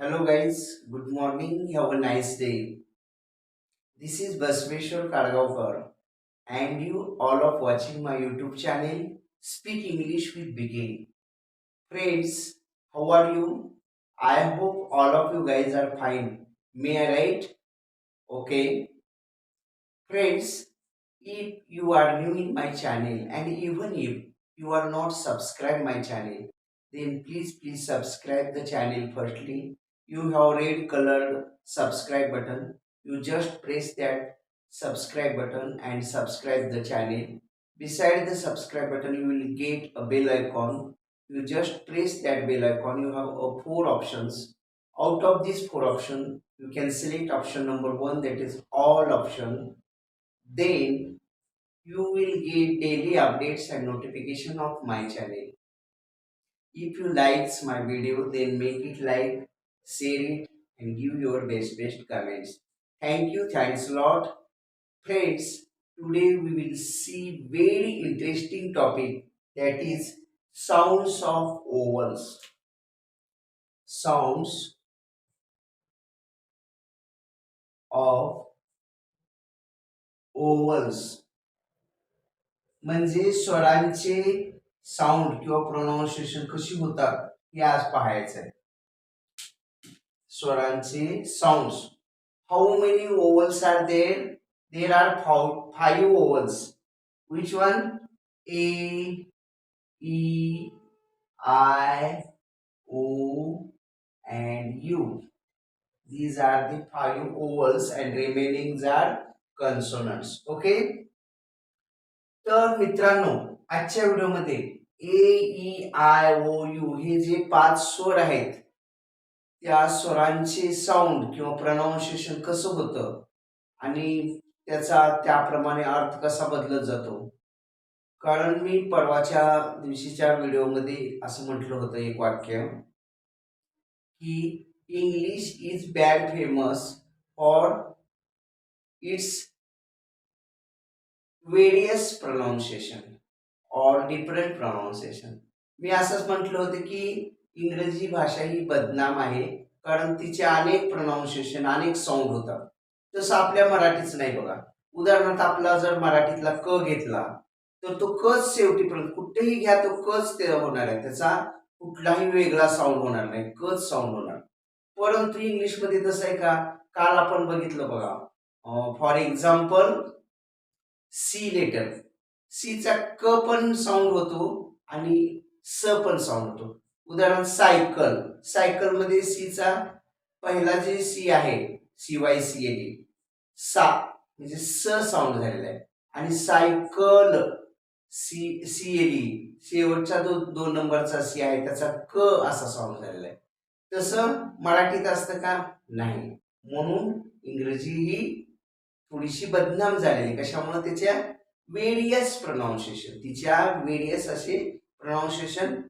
Hello guys, good morning, have a nice day. This is Basveshwar Kargaonkar and you all of watching my YouTube channel Speak English with Begin. Friends, how are you? I hope all of you guys are fine. May I write? Okay. Friends, if you are new in my channel and even if you are not subscribed my channel, then please subscribe the channel firstly. You have red colored subscribe button. You just press that subscribe button and subscribe the channel. Beside the subscribe button, you will get a bell icon. You just press that bell icon. You have four options. Out of these four options, you can select option number one, that is all option. Then you will get daily updates and notification of my channel. If you likes my video, then make it like, share it, and give your best comments. Thank you, thanks a lot. Friends, today we will see very interesting topic, that is sounds of vowels. Sounds of vowels म्हणजे स्वरांचे sound किंवा pronunciation कशी होतात हे आज पाहायचं आहे. स्वरांचे sounds. How many vowels are there? There are five vowels. Which one? A, E, I, O and U. These are the five vowels and remaining are consonants. Okay. तर मित्रांनो, आजच्या व्हिडिओमध्ये ए, ई, आय, ओ, यू हे जे पाच स्वर आहेत त्या स्वरांचे साऊंड किंवा प्रोनाउन्सिएशन कसं होतं आणि त्याचा त्याप्रमाणे अर्थ कसा बदलत जातो. कारण मी परवाच्या दिवशीच्या व्हिडिओमध्ये असं म्हटलं होतं एक वाक्य की English is bad famous for its various pronunciation और डिफरंट प्रोनाउन्सिएशन. मी असंच म्हटलं होतं की इंग्रजी भाषा ही बदनाम आहे कारण तिचे अनेक प्रोनाउन्सिएशन अनेक साऊंड होतात. तसं आपल्या मराठीच नाही बघा. उदाहरणार्थ आपला जर मराठीतला क घेतला तर तो कच शेवटीपर्यंत कुठेही घ्या तो कच ते होणार आहे, त्याचा कुठलाही वेगळा साऊंड होणार नाही, कच साऊंड होणार. परंतु इंग्लिशमध्ये तसं आहे का? काल आपण बघितलं बघा, फॉर एक्झाम्पल सी लेटर. सीचा क पण साऊंड होतो आणि स पण साऊंड होतो. उदाहरण सायकल. सायकल मध्ये सीचा पहिला जे सी आहे, सी वाय सी एल सा म्हणजे स साऊंड झालेला आहे. आणि cycle C C L E शेवटचा दोन नंबरचा सी आहे त्याचा क असा साऊंड झालेला आहे. तसं मराठीत असतं का? नाही. म्हणून इंग्रजी ही थोडीशी बदनाम झालेली कशामुळे? त्याच्या वेरियस प्रोनाउन्सिएशन, तिच्या वेरियस असे प्रोनाउन्सिएशन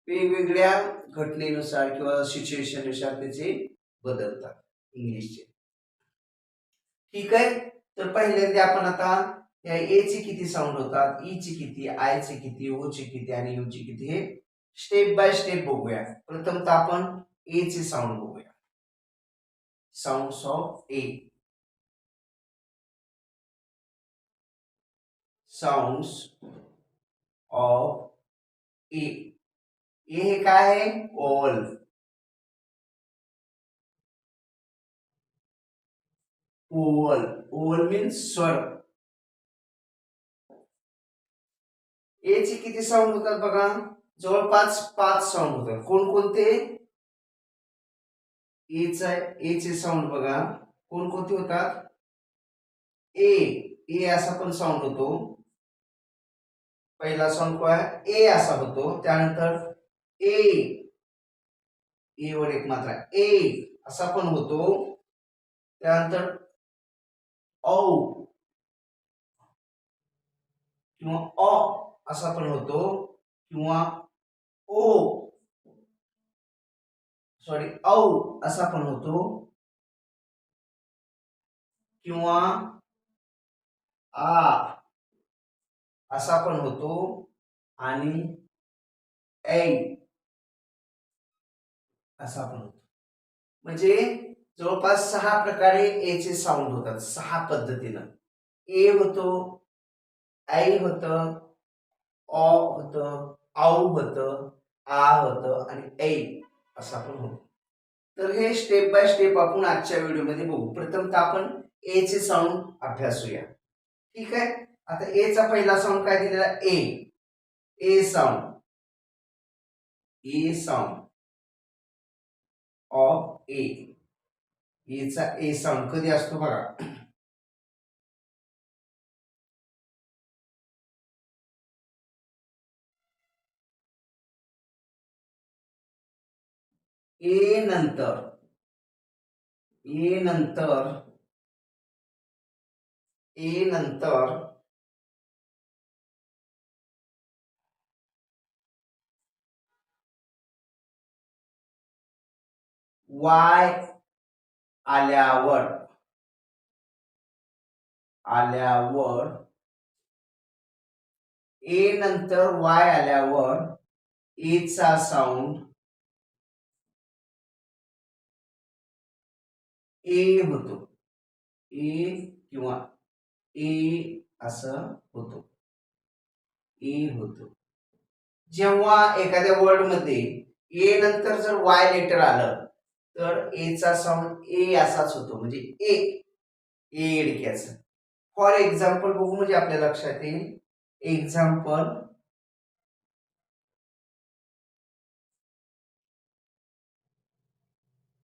वेगवेगळ्या घटनेनुसार किंवा सिच्युएशननुसार त्याचे बदलतात इंग्लिशचे. ठीक आहे. तर पहिल्यांदा आपण आता या ए चे किती साऊंड होतात, ई चे किती, आय चे किती, ओ चे किती आणि यू चे किती हे स्टेप बाय स्टेप बघूया. प्रथमतः आपण ए चे साऊंड बघूया. Sounds of A. Sounds of A. A हे काय आहे? ओवल. ओवल. ओवल मीन्स स्वर. ए चे किती साऊंड होतात बघा? जवळपास पाच साऊंड होतात. कोणकोणते? ए चे साऊंड बघा कोणकोणते होतात? ए. ए असा पण साऊंड होतो. पहिला साऊंड काय? ए असा होतो. त्यानंतर ए. ए वर एक मात्रा ए असा पण होतो. त्यानंतर औ किंवा अ असा पण होतो किंवा ओ सॉरी औ असा पण होतो किंवा आ असा पण होतो आणि ऐ असा पण होतो. म्हणजे जवळपास 6 प्रकारे ए चे साऊंड होतात, 6 पद्धतीनं. ए होतो, आई होतं, अ होतं, आऊ होतं, आ होतं आणि ऐ असा पण होतो. तर हे स्टेप बाय स्टेप आपण आजच्या व्हिडिओमध्ये बघू. प्रथमतः आपण ए चे साऊंड अभ्यासूया. ठीक आहे. आता ए चा पहिला साऊंड काय दिलेला? ए. ए sound. A sound of A. ए चा ए साऊंड कधी असतो बघा. ए नंतर ए नंतर ए नंतर वाय आल्यावर ए नंतर वाय आल्यावर ए चा साऊंड ए होतो. ए किंवा ए असं होतो. ए होतो. जेव्हा एखाद्या वर्ड मध्ये ए नंतर जर वाय लेटर आलं तर ए चा साऊंड ए असाच होतो. म्हणजे ए ए इडक्याचं. फॉर एक्झाम्पल बघू म्हणजे आपल्या लक्षात येईल. एक्झाम्पल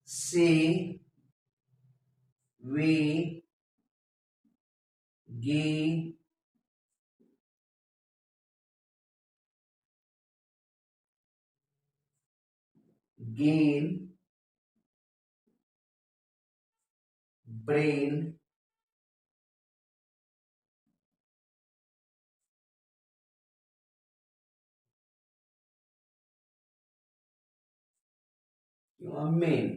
से, वे, गे, गेन, ब्रेन, किंवा मेन.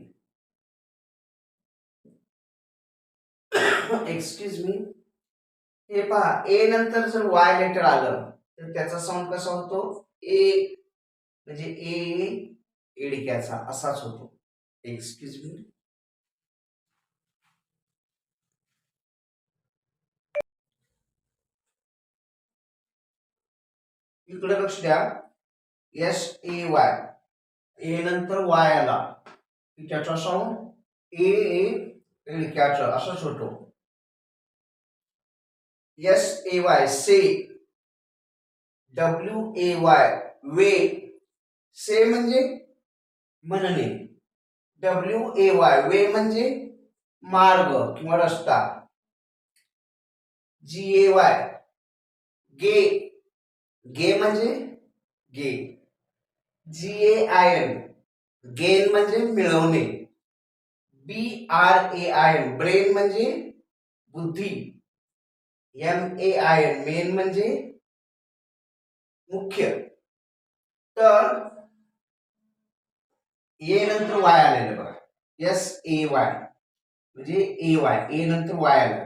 Excuse me. हे पहा, ए नंतर जर वाय लेटर आलं तर त्याचा साऊंड कसा होतो? ए. म्हणजे ए इडक्याचा असाच होतो. Excuse me. इकडे लक्ष द्या. S A Y. ए नंतर वाय आला की त्याचा साऊंड ए इडक्याचा असाच होतो. S A Y say. W A Y way. Say म्हणजे म्हणणे. डब्ल्यू ए वाय वे म्हणजे मार्ग किंवा रस्ता. जी ए वाय गे. गे म्हणजे gay. G A I N gain म्हणजे मिळवणे. B R A I N brain म्हणजे बुद्धी. M A I N main म्हणजे मुख्य. तर ए नंतर वाय आलेलं बघा. एस ए वाय म्हणजे ए वाय. ए नंतर वाय आलं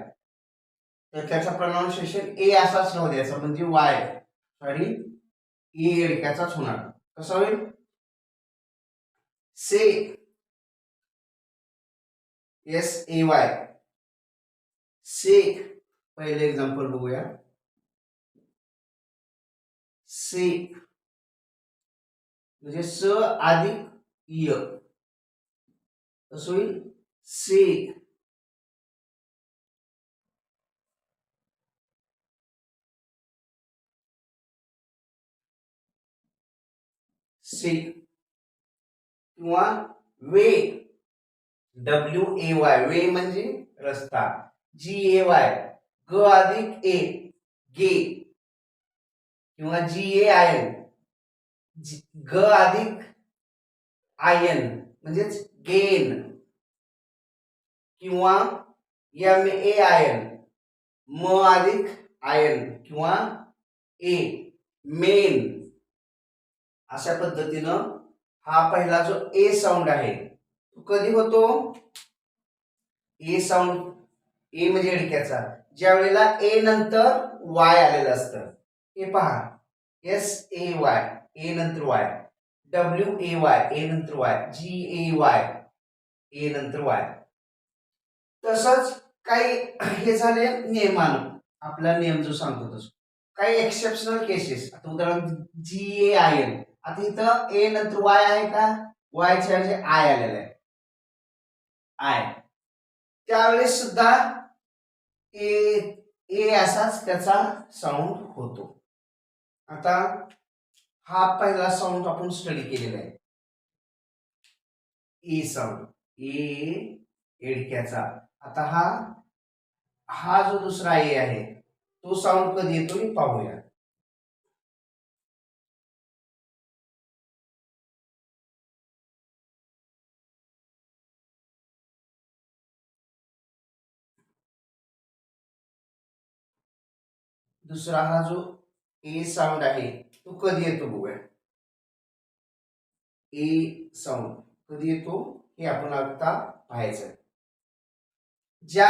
तर त्याचा प्रोनाउन्सिएशन ए असाच राहू द्यायचा. म्हणजे वाय सॉरी ए इडक्याचाच होणार. कसं होईल? से. एस ए वाय से. पहिले एक्झाम्पल बघूया. से म्हणजे स अधिक य कसं होईल? से. से किंवा वे. डब्ल्यू ए वाय वे म्हणजे रस्ता. जी ए वाय ग अधिक ए गे किंवा जी ए आय एन ग अधिक आय एन म्हणजेच गेन किंवा एम ए आय एन म अधिक आय एन किंवा ए मेन. अशा पद्धतीनं हा पहिला जो ए साऊंड आहे तो कधी होतो? ए साऊंड ए म्हणजे इडक्याचा ज्या वेळेला ए नंतर वाय आलेलं असतं. हे पहा. एस ए वाय ए नंतर वाय. डब्ल्यू ए वाय ए नंतर वाय. जी ए वाय ए नंतर वाय. तसंच काही हे झाले नियमान, आपला नियम जो सांगतो तसं. काही एक्सेप्शनल केसेस, आता उदाहरण GAIN. आता इथं ए नंतर वाय आहे का, वायच्या ऐवजी आय आलेला आहे, आय. त्यावेळेस सुद्धा ए ए असाच त्याचा साऊंड होतो. आता हा पहिला साऊंड आपण स्टडी केलेला आहे, ए साऊंड, ए एडक्याचा. आता हा हा जो दुसरा ए आहे तो साऊंड कधी येतो हे पाहूया. दुसरा हा जो ए साऊंड आहे तो कधी येतो बघूया. ए साऊंड कधी येतो हे आपण आता पाहायचं. ज्या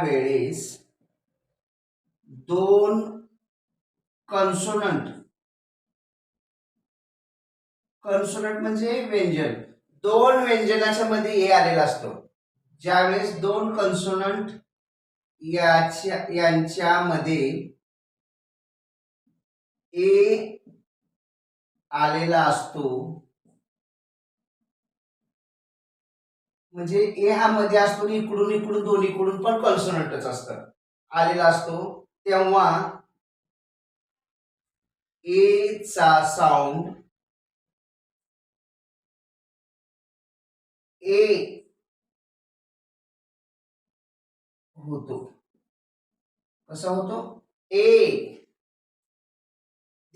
वेळेस दोन कन्सोनंट, कन्सोनंट म्हणजे व्यंजन, दोन व्यंजनाच्या मध्ये ए आलेला असतो. ज्यावेळेस दोन कन्सोनंट यांच्यामध्ये ए आलेला असतो, म्हणजे ए हा मध्ये असतो, इकडून इकडून दोन्हीकडून पण कन्सोनंटच असतं आलेला असतो, तेव्हा ए चा साऊंड ए होतो. कसा होतो, ए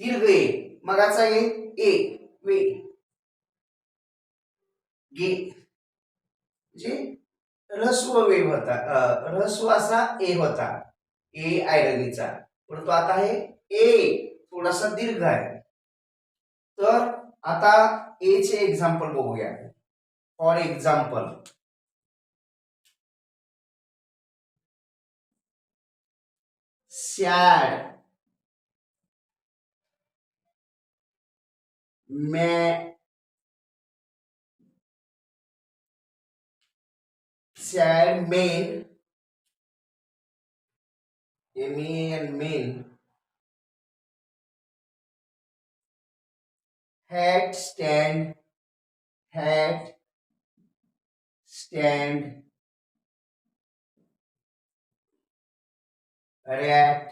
दीर्घ ए, मगाचा ए वे गे, म्हणजे ऱ्हस्व वेग होता, ऱ्हस्व असा ए होता, ए आयरनीचा, परंतु आता आहे ए थोडासा दीर्घ आहे. तर आता ए चे एक्झाम्पल बघूया. For example, sad, sad, man, man, hat, stand, rat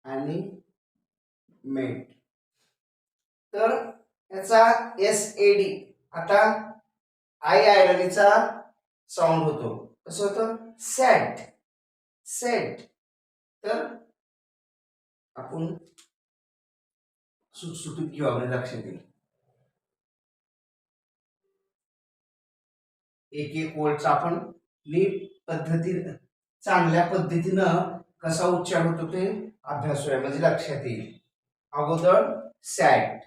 आणि मेट. तर याचा SAD, आता आय आयरनीचा साऊंड होतो. कसं होतं, सॅट, सेट. तर आपण सुटसुटीत घेऊ, आपल्या लक्षात येईल. एक एक वर्डचा आपण नीट पद्धतीने, चांगल्या पद्धतीनं कसा उच्चार होतो ते अभ्यासूया, म्हणजे लक्षात येईल. अगोदर सॅट,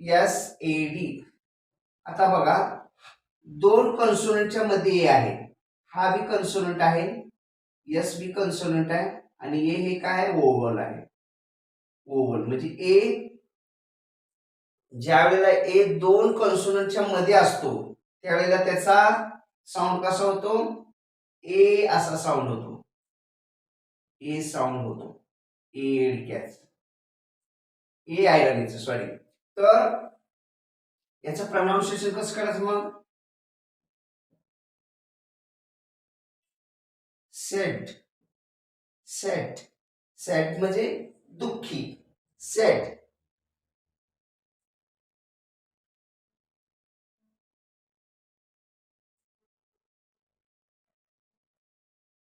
SAD. आता बघा, दोन कन्सोनंटच्या मध्ये ए आहे, हा बी कन्सोनंट आहे, एस बी कन्सोनंट आहे, आणि ए हे काय आहे, वोवल आहे. वोवल म्हणजे ए, ज्या वेळेला ए दोन कन्सोनंटच्या मध्ये असतो त्यावेळेला त्याचा साऊंड कसा होतो, ए असा साऊंड होतो, ए साऊंड होतो, ए कॅच, ए आयरनीचं, सॉरी. तर याचं प्रोनाउन्सिएशन कसं करायचं मग, सेट, सेट, सेट म्हणजे दुःखी, सेट.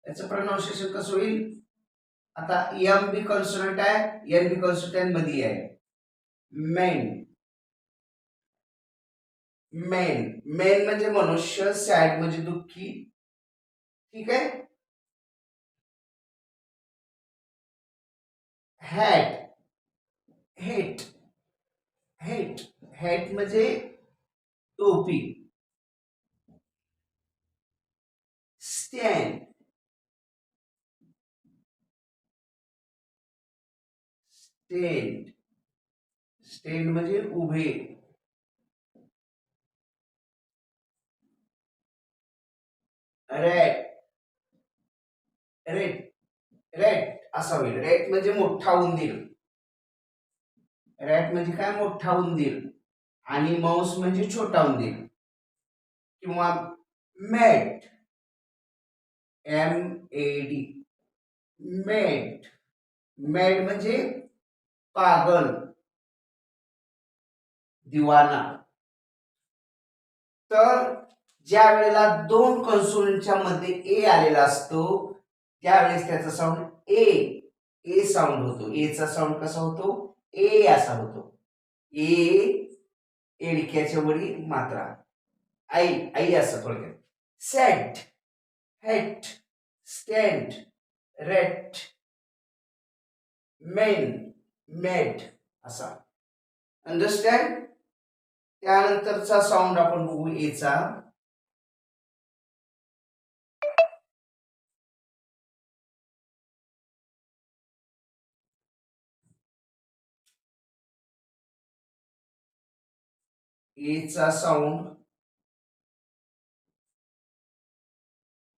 याचं प्रोनाउन्सिएशन कसं होईल, आता एम बी कॉन्सोनंट आहे, एन बी कॉन्सोनंट मध्ये आहे, मेन, मेन, मेन म्हणजे मनुष्य, सॅड म्हणजे दुःखी, ठीक आहे. हॅट, हेट, हेट, हेट म्हणजे टोपी, स्टँड, स्टँड. स्टँड म्हणजे उभे. रॅट. रेट. रॅट असा होईल. रॅट म्हणजे मोठा उंदीर. रॅट म्हणजे काय? मोठा उंदीर. आणि माऊस म्हणजे छोटा उंदीर. किंवा मॅट. MAD. मॅट. मॅड म्हणजे पागल, दिवाना. तर ज्या वेळेला दोन कन्सोनंटच्या मध्ये ए आलेला असतो त्यावेळेस त्याचा साऊंड ए. ए साऊंड होतो. एचा साऊंड कसा होतो? ए असा होतो. ए. एडक्याच्या वरी मात्रा. आई. आई असं थोडक्यात. Set. Hate. Stand. Rate. Main. Mate असा. अंडरस्टँड? त्यानंतरचा साऊंड आपण बघू एचा. एचा साऊंड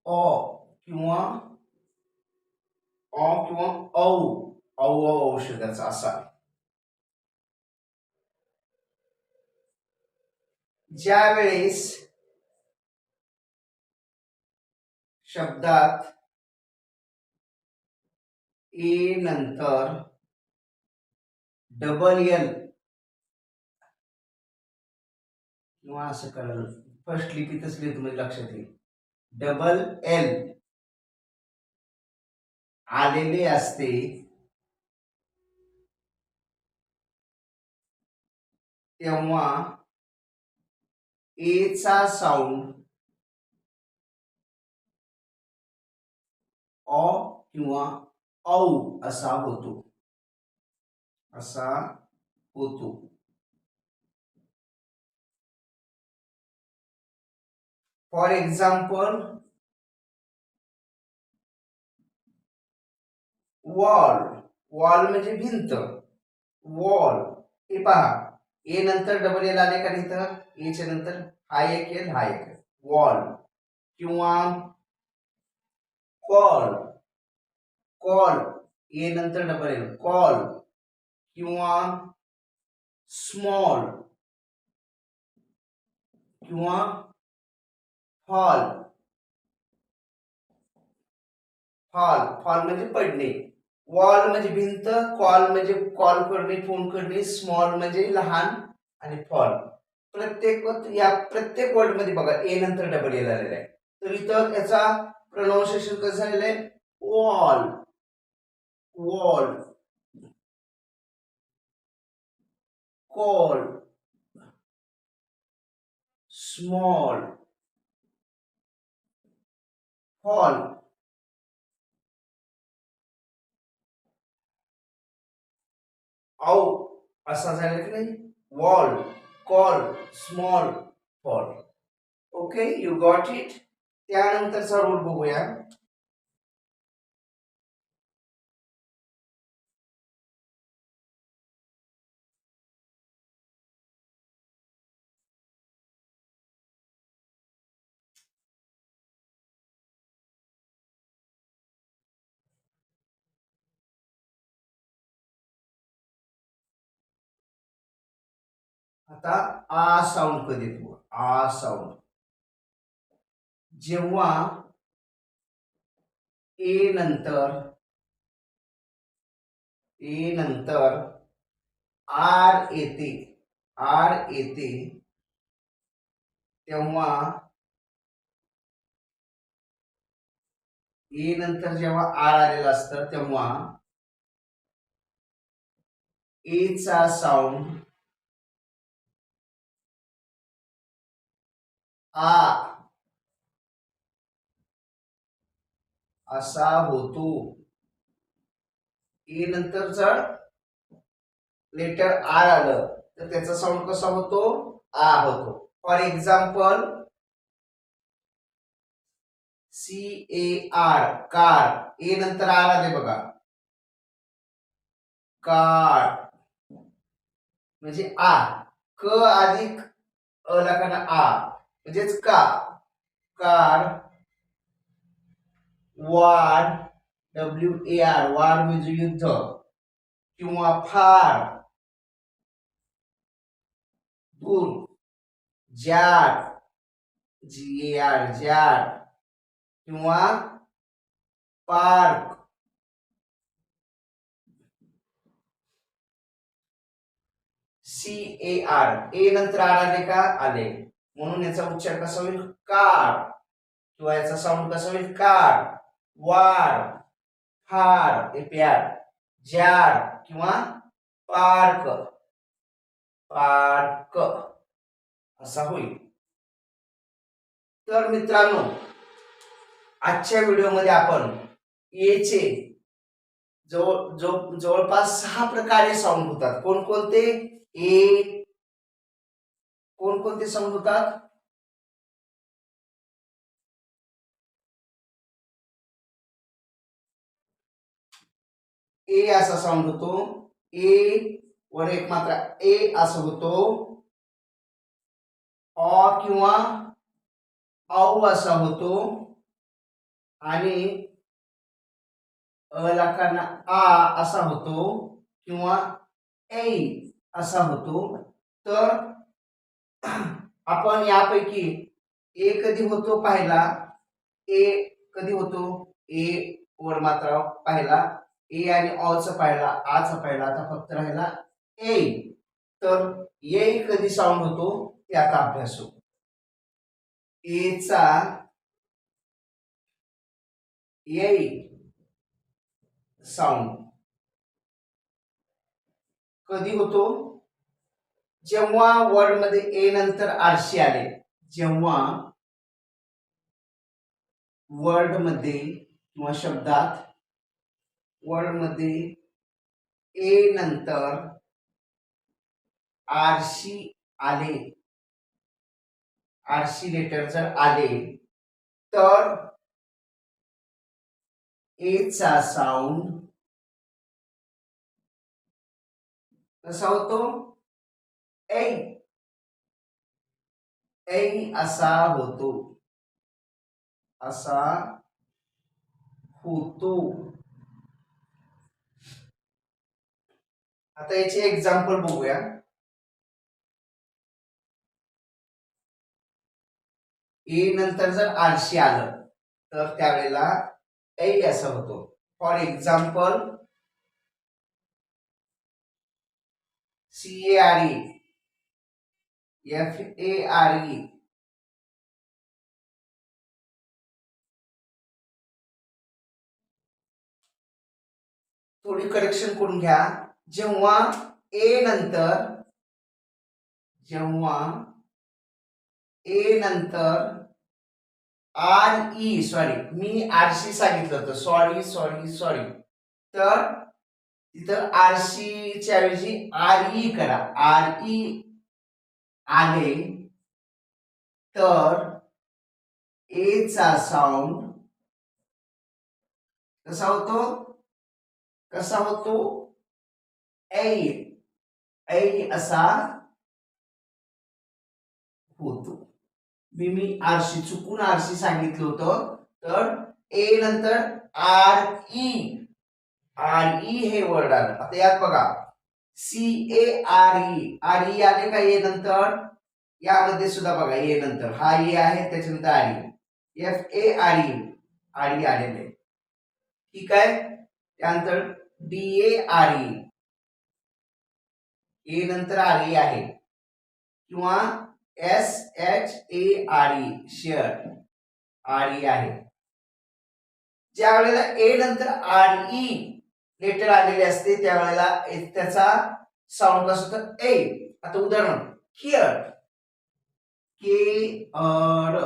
अ किंवा औ. औ औषधाचा असा. ज्या वेळेस शब्दात ए नंतर डबल एल किंवा असं करायला फर्स्ट लिपीतच लिहितो म्हणजे लक्षात येईल. डबल एल आलेले असते तेव्हा एचा साऊंड अ किंवा औ असा होतो. असा होतो. For example wall. वॉल म्हणजे भिंत. वॉल. हे पहा ए नंतर डबल एल आले का इथं. एच्या नंतर हा एक एल हा एक. वॉल. किंवा कॉल. कॉल. ए नंतर डबल एल. कॉल. किंवा स्मॉल. किंवा फॉल. फॉल. फॉल म्हणजे पडणे. वॉल म्हणजे भिंत. कॉल म्हणजे कॉल करणे, फोन करणे. स्मॉल म्हणजे लहान. आणि फॉल. प्रत्येक वर्ड मध्ये बघा ए नंतर डबल एल आलेला आहे. तर इथं याचा प्रोनाउन्सिएशन कसं झालेलं आहे? Wall. Wall. Call. Small. Fall. औ असा झाला की नाही. Wall. Call. Small. Fall. Okay, you got it. त्यानंतरचा रूल बघूया. आता आ साऊंड कधी येतो? आ साऊंड जेव्हा ए नंतर आर येते. आर येते तेव्हा ए नंतर जेव्हा आर आलेला असतं तेव्हा एचा साऊंड आ असा होतो. ए नंतर जर लेटर आर आलं तर त्याचा साऊंड कसा होतो? आ होतो. For example CAR car. A नंतर आर आले बघा. कार म्हणजे आ, क अधिक अ ला आ म्हणजेच का, कार. वार, WAR, वार म्हणजे युद्ध किंवा फार, दूर. जार, GAR, जार किंवा पार्क. CAR, ए नंतर आर आले का, आले, म्हणून याचा उच्चार कसा होईल, कार, किंवा याचा साऊंड कसा होईल, कार. वार, फार, एपीआर. जार किंवा पार्क, पार्क असा होईल. तर मित्रांनो, आजच्या व्हिडिओमध्ये आपण एचे जवळपास 6 प्रकारे साऊंड होतात. कोणकोणते? ए, कोणकोणते साऊंड होतात? ए असा साऊंड होतो, ए वर एक मात्रा ए असं होतो, अ किंवा औ असा होतो, आणि अ ला आ असा होतो किंवा ऐ असा होतो. तर आपण यापैकी ए कधी होतो पाहिला, ए कधी होतो, ए वर मात्रा पाहिला, ए आणि ऑ चा पाहिला, आ चा पाहिला, आता फक्त राहिला ए. तर ए कधी साऊंड होतो ते आता अभ्यासू. ए चा ए साऊंड कधी होतो, जेव्हा वर्ड मध्ये ए नंतर आरशी आले, जेव्हा वर्ड मध्ये किंवा शब्दात वर्ड मध्ये ए नंतर आरशी आले, आरशी लेटर जर आले, तर ए चा साऊंड कसा होतो, ऐ, ऐ असा होतो, असा होतो. आता याचे एक्झाम्पल बघूया. ए नंतर जर आरशी आलं तर त्यावेळेला ऐ असं होतो. फॉर एक्झाम्पल, CARE, FARE, थोडी करेक्शन करून घ्या. जेव्हा ए नंतर, जेव्हा ए नंतर RE, सॉरी मी आरशी सांगितलं होतं, सॉरी सॉरी सॉरी, तर तिथं आरशी च्या ऐवजी RE करा. RE आले तर ए चा साऊंड कसा होतो, कसा होतो, ऐ, ऐ असा होतो. मी आरशी चुकून आरशी सांगितलं होतं, तर ए नंतर RE, RE हे वर्ड आलं. आता यात बघा, CARE, RE आले का ए नंतर, यामध्ये सुद्धा बघा ए नंतर हा ए आहे, त्याच्यानंतर RE, FARE, RE आलेले, ठीक आहे. त्यानंतर DARE, ए नंतर RE आहे, किंवा SHARE, शेअर, RE आहे. ज्या वेळेला ए नंतर RE लेटर आलेले असते त्यावेळेला त्याचा साऊंड कसं होतं, ए. आता उदाहरण, care, care,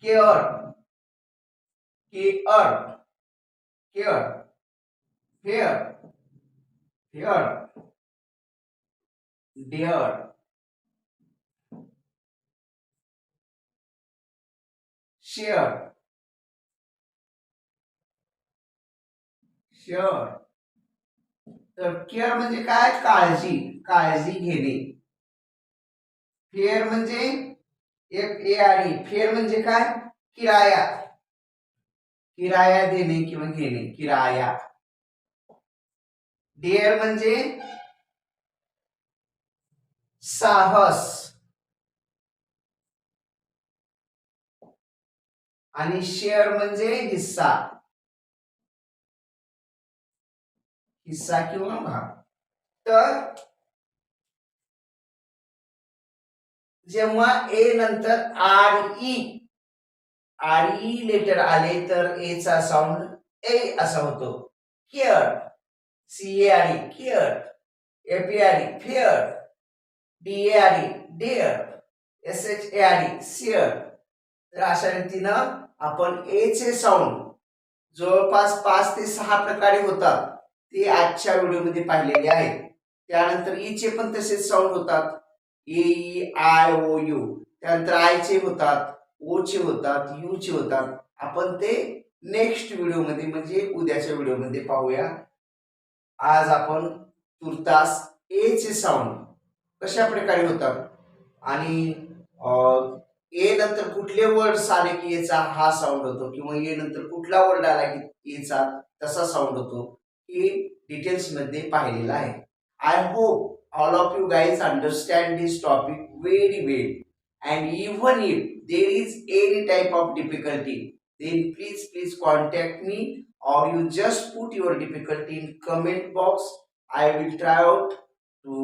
care, care, care, fair, fair, dare, share, share, तर केअर म्हणजे काय? काळजी, काळजी घेणे. फेअर म्हणजे एक ए आर फेअर म्हणजे काय? किराया, किराया देणे किंवा घेणे, किराया. डेअर म्हणजे साहस, आणि शेअर म्हणजे हिस्सा, हिस्सा किंवा भाग. तर जेव्हा ए नंतर आर ई लेटर आले तर ए चा साऊंड ए असा होतो. Care, C A R E care, F A R E fair, D A R E dare, S H A R E share. तर अशा रीतीनं आपण ए चे साऊंड जवळपास 5 ते 6 प्रकारे होतात, ते आजच्या व्हिडिओमध्ये पाहिलेले आहेत. त्यानंतर ई चे पण तसेच साऊंड होतात, ए आय ओ यू. त्यानंतर आय चे होतात, ओ चे होतात, यू चे होतात. आपण ते नेक्स्ट व्हिडिओमध्ये म्हणजे उद्याच्या व्हिडिओमध्ये पाहूया. आज आपण तुर्तास ए चे साऊंड कशा प्रकारे होतात आणि ए नंतर कुठले वर्ड्स आले की याचा हा साऊंड होतो, किंवा ए नंतर कुठला वर्ड आला की याचा तसा साऊंड होतो, हे डिटेल्स मध्ये पाहिलेलं आहे. I hope all of you guys understand this topic very well, and even if there is any type of difficulty, then please contact me, or you just put your difficulty in comment box. I will try out to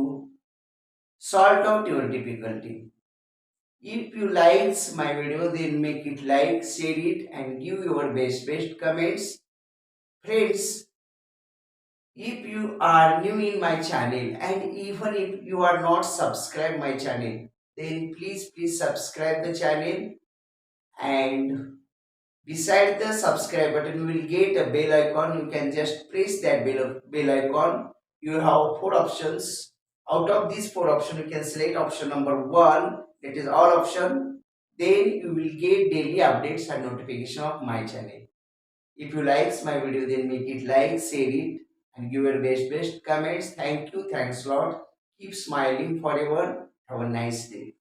sort out your difficulty. If you likes my video, then make it like, share it, and give your best comments. Friends, if you are new in my channel, and even if you are not subscribed my channel, then please subscribe the channel, and beside the subscribe button you will get a bell icon. You can just press that bell icon. You have 4 options. Out of these 4 options, you can select option number 1, that is all option. Then you will get daily updates and notification of my channel. If you likes my video, then make it like, share it, and give your best comments. Thank you. Thanks a lot. Keep smiling forever. Have a nice day.